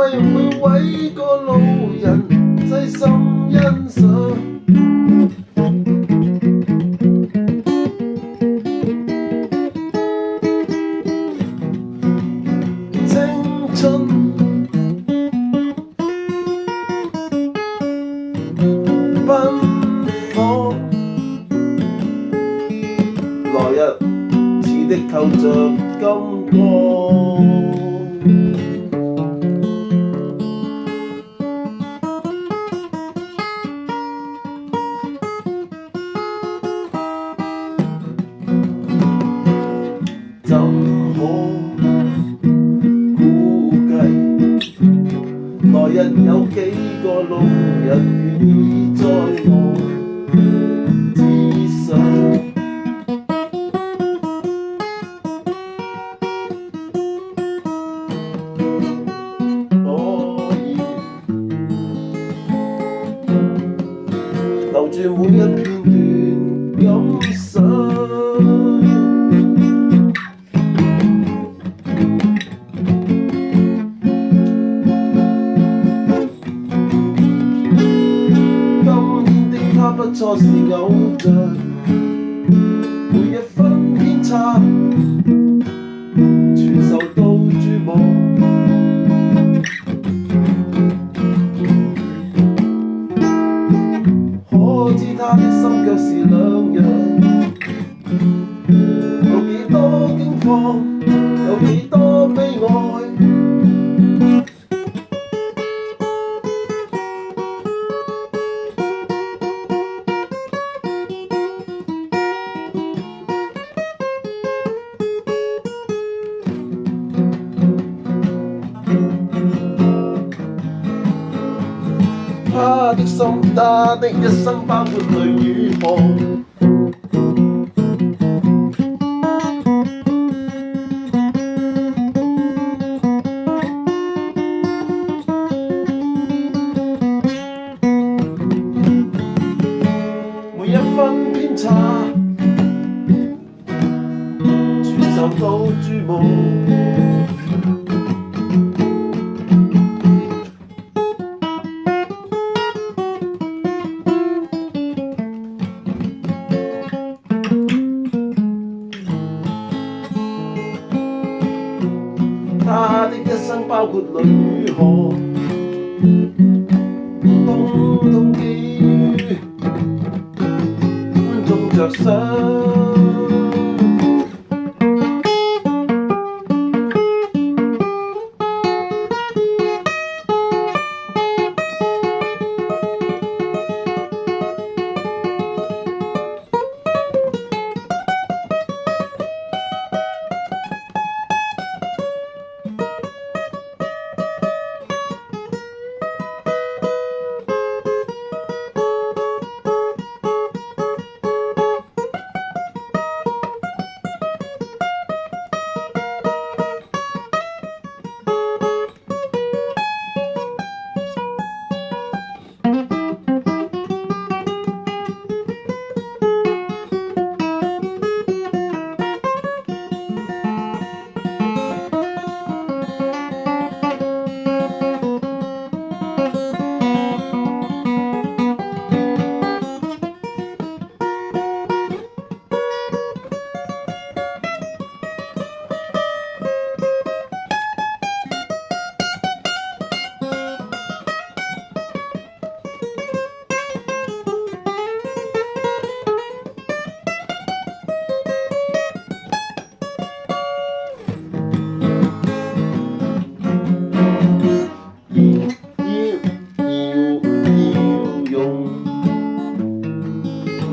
為每位個路人細心欣賞。青春奔放，來日似的透着金光。怎可估計來日有幾個路人願意在我之上？可以留住每一片段感想。他不錯是偶像，每一分偏差全受到注目。可知他的心卻是兩樣，有幾多驚慌，有幾多悲哀。他的心，他的一生包括淚與汗。每一分偏差，全受到注目。他的一生包括淚與汗，通通基於觀眾着想。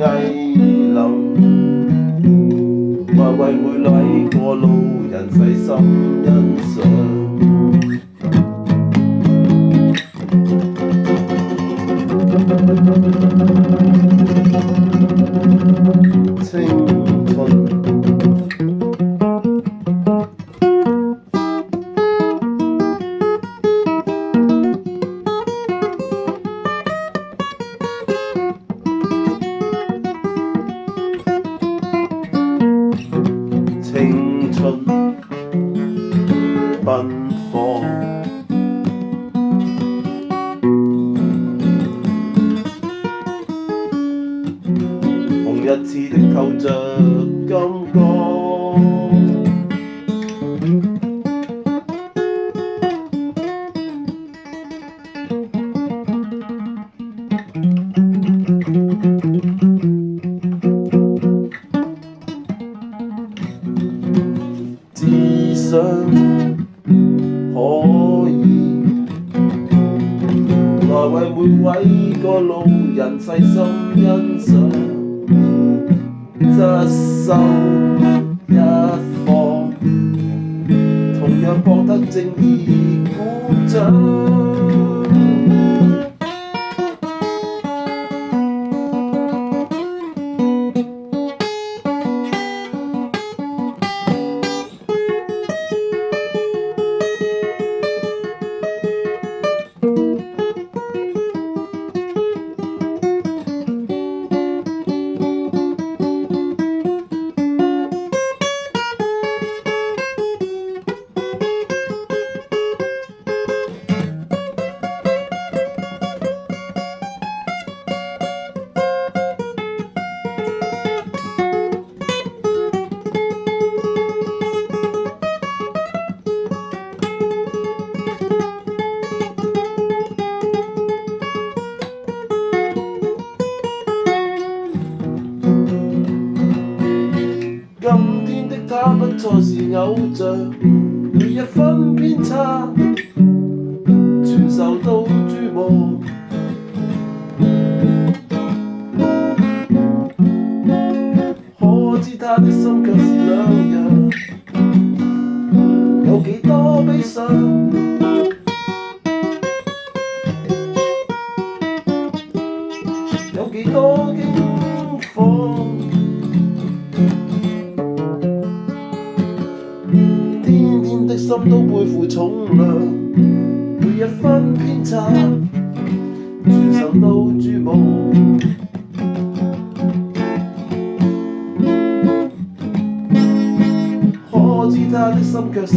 藝能為每位個路人細心欣賞。青春青春奔放，似的透着感覺。只想可以來為每位個路人細心欣賞，側手一放，同樣博得正義鼓掌。今天的他不再是偶像，每一分偏差全受到注目。可知他的心卻是兩樣，有幾多悲傷，有幾多驚慌。天天的心都背負重量，每一分偏差全受到注目。可知他的心卻是